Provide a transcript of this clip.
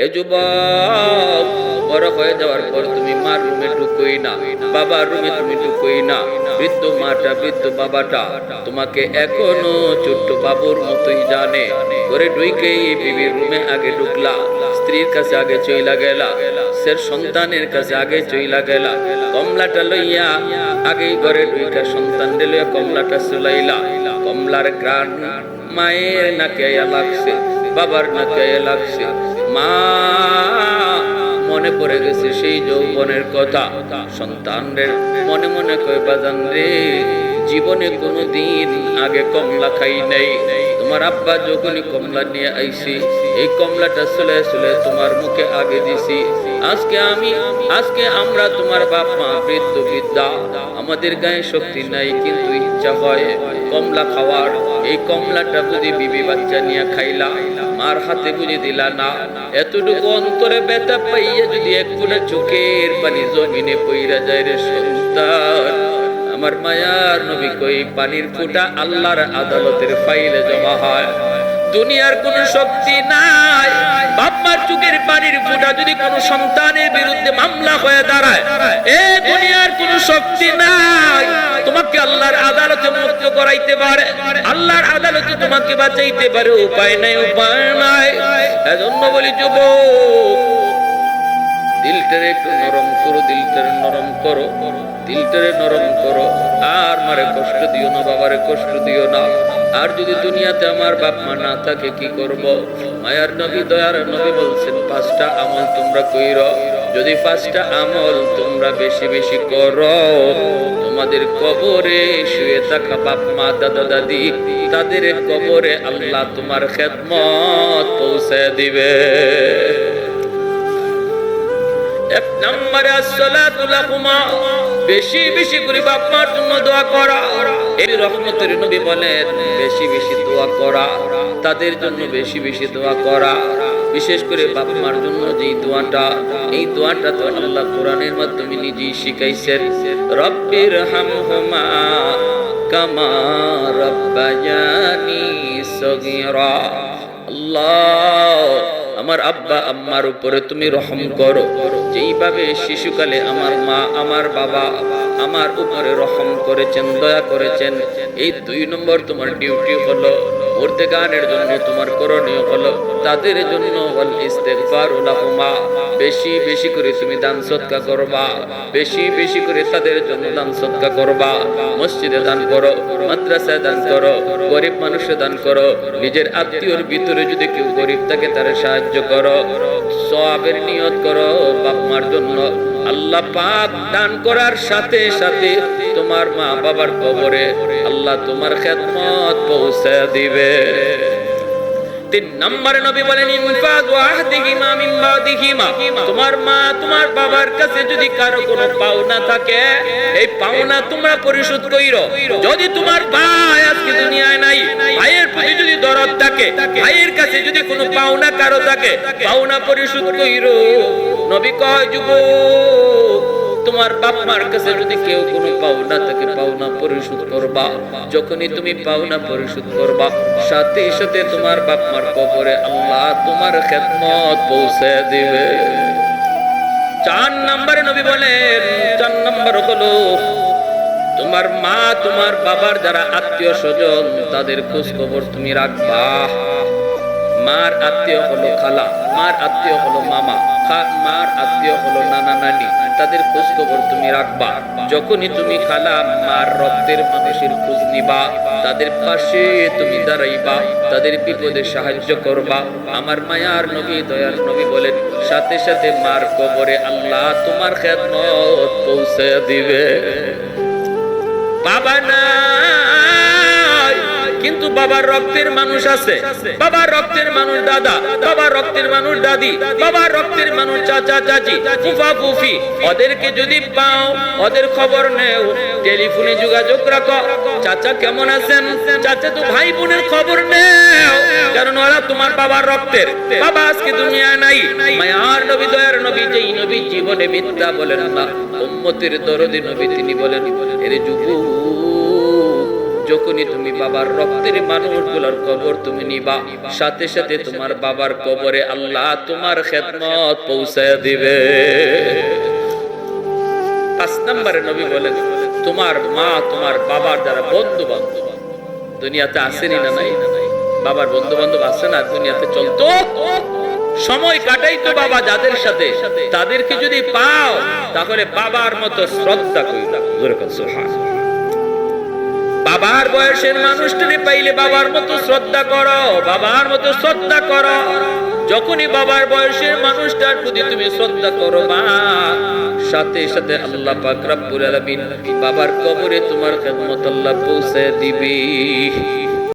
এ যুবক, বড় হয়ে যাওয়ার পর তুমি মার রুমে ঢুকোই না, বাবার রুমে তুমি ঢুকোই না। বৃদ্ধ মাটা, বৃদ্ধ বাবাটা তোমাকে এখনো ছোট্ট বাবুর মতোই জানে। ঘরে ঢুকেই বিবির রুমে আগে ঢুকলা, স্ত্রীর কাছে আগে চইলা গেলা, সের সন্তানের কাছে আগে চইলা গেলা। কমলাটা লইয়া আগেই ঘরে ঢুইকা সন্তান লইয়া কমলাটা চলাইলা। কমলার গ্রাণ মায়ের নাকে লাগছে, বাবার নাকে লাগছে। মা মনে পড়ে গেছে সেই যৌবনের কথা। সন্তানদের মনে মনে কয়, বাজান রে, জীবনে কোনোদিন আগে কমলা খাই নাই। তোমার আব্বা যখনই কমলা নিয়ে আইছি, এই কমলাটা চলে চলে তোমার মুখে আগে দিছি। আজকে আমরা তোমার বাপ মা বৃদ্ধ বৃদ্ধা, আমাদের গায়ে শক্তি নাই, কিন্তু ইচ্ছা হয় কমলা খাওয়ার। এই কমলাটা বুঝি বিবি বাচ্চা নিয়ে খাইলা, মার হাতে বুঝি দিলা না। এতটুকু অন্তরে ব্যথা পাইয়া যদি এক ফোঁটা চোখের পানি জমিনে পইরা যায় রে সন্তান, আমার মায়ার নবী কই পানির ফোঁটা আল্লাহর আদালতের ফাইলে জমা হয়। দুনিয়ার কোন শক্তি নাই। বাপ মার চোখের পানির ফোঁটা যদি কোন সন্তানের বিরুদ্ধে মামলা হয়ে দাঁড়ায়, এ দুনিয়ার কোন শক্তি নাই তোমাকে আল্লাহর আদালতে মুক্ত করাইতে পারে, আল্লাহর আদালতে তোমাকে বাঁচাইতে পারে। উপায় নাই, উপায় নাই। এজন্য বলি যুবক, দিলটারে একটু নরম করো, দিলটারে নরম করো, দিলটারে নরম করো। আর মারে কষ্ট দিও না, বাবারে কষ্ট দিও না। আর যদি দুনিয়াতে আমার বাপ মা না থাকে কি করব? মায়ার নবী, দয়ার নবী বলছেন, 5টা আমল তোমরা কইরো। যদি 5টা আমল তোমরা বেশি বেশি করো, তোমাদের কবরে শুয়ে থাকা বাপ মা, দাদা দাদি, তাদের কবরে আল্লাহ তোমার খেদমত পৌঁছে দিবে। 1 নম্বরে আসসালাতু লাকুমা, বেশি বেশি করে বাপ মার জন্য দোয়া করা। এই রহমতের নবী বলেন, বেশি বেশি দোয়া করা, তাদের জন্য বেশি বেশি দোয়া করা। বিশেষ করে বাপ মার জন্য যেই দোয়াটা, এই দোয়াটা তো আল্লাহ কোরআনের মাধ্যমে নিজেই শিখাইছেন। রব্বির হামহুমা কামা রব্বায়ানি সগীরা। আল্লাহ, আমার আব্বা আম্মার উপরে তুমি রহম করো, যেইভাবে শিশুকালে আমার মা আমার বাবা আমার উপরে রহম করেছেন, দয়া করেছেন। এই 2 নম্বর তোমার ডিউটি হলো। মুর্দেগানের জন্য তোমার করণীয় হলো তাদের জন্য ওয়াল ইস্তিগফারু লাহুমা, বেশি বেশি করে তুমি দান সদকা করবা, বেশি বেশি করে তাদের জন্য দান সদকা করবা। মসজিদে দান করো, মাদ্রাসায় দান করো, গরিব মানুষে দান করো। নিজের আত্মীয়র ভিতরে যদি কেউ গরিব থাকে তার সাহায্য করো, সওয়াবের নিয়ত করো বাপ মার জন্য। আল্লাহ পাক দান করার সাথে সাথে তোমার মা বাবার কবরে আল্লাহ তোমার খেদমত পৌঁছে দিবে। 3 নম্বরে নবী বলেন, ইনফাযু আহদিহিমা মিন বাদিহিমা। তোমার মা তোমার বাবার কাছে যদি কারো কোনো পাওনা থাকে, এই পাওনা তোমরা পরিশোধ কইরো। যদি তোমার ভাই আজকে দুনিয়ায় নাই, ভাইয়ের প্রতি যদি দরদ থাকে, ভাইয়ের কাছে যদি কোনো পাওনা কারো থাকে, পাওনা পরিশোধ কইরো। নবী কয়, যুবক, তোমার বাপ মার কাছে যদি কেউ কোনো পাওনা থাকে, পাওনা পরিশোধ করবা। যখনই তুমি পাওনা পরিশোধ করবা, সাথে সাথে তোমার বাপ মার কবরে আল্লাহ তোমার খেদমত পৌঁছে দিবে। 4 নম্বরে নবী বলেন, 4 নম্বর হলো তোমার মা তোমার বাবার যারা আত্মীয় স্বজন, তাদের খোঁজ খবর তুমি রাখবা। মার আত্মীয় হলো খালা, মার আত্মীয় হলো মামা, মার আত্মীয় হলো নানা নানি, তাদের খোঁজ খবর তুমি রাখবা। যখনই তুমি খালা মার রক্তের মানুষের খোঁজ নিবা, তাদের পাশে তুমি দাঁড়াইবা, তাদের বিপদে সাহায্য করবা। আমার মায়ার নবী, দয়ার নবী বলেন, সাথে সাথে মার কবরে আল্লাহ তোমার খেদমত পৌঁছে দিবে। বাবা নাই, কিন্তু বাবার রক্তের মানুষ আছে, বাবার রক্তের মানুষ দাদা, বাবার রক্তের মানুষ দাদি, বাবার রক্তের মানুষ চাচা চাচি, ফুফা ফুফি, ওদেরকে যদি পাও ওদের খবর নেও, টেলিফোনে যোগাযোগ রাখো। চাচা কেমন আছেন? চাচা তো ভাই বোনের খবর নেও, কারণ ওরা তোমার বাবার রক্তের। বাবা আজকে দুনিয়ায় নাই। মায়ার নবী, দয়ার নবী, যেই নবী জীবনে মিথ্যা বলেন না, উম্মতের দরদি নবী, তিনি বলেন, এরে যুবক, যখনই তুমি বাবার রক্তের মানুষগুলোর কবর তুমি নিবা, সাথে সাথে তোমার বাবার কবরে আল্লাহ তোমার খেদমত পৌঁছায় দিবে। 5 নম্বরে নবী বলেন, তোমার মা তোমার বাবার যারা বন্ধু বান্ধব দুনিয়াতে আসেনি না নাই, বাবার বন্ধু বান্ধব আছে না দুনিয়াতে, চলতো সময় কাটাইতো বাবা যাদের সাথে, তাদেরকে যদি পাও তাহলে বাবার মতো শ্রদ্ধা কইরা। বাবার বয়সের মানুষটাকে পাইলে বাবার মতো শ্রদ্ধা করো, বাবার মতো শ্রদ্ধা করো। যখনই বাবার বয়সের মানুষটার প্রতি তুমি শ্রদ্ধা করো মা, সাথে সাথে আল্লাহ পাক রব্বুল আলামিন বাবার কবরে তোমার খেদমত আল্লাহ পৌঁছে দিবে।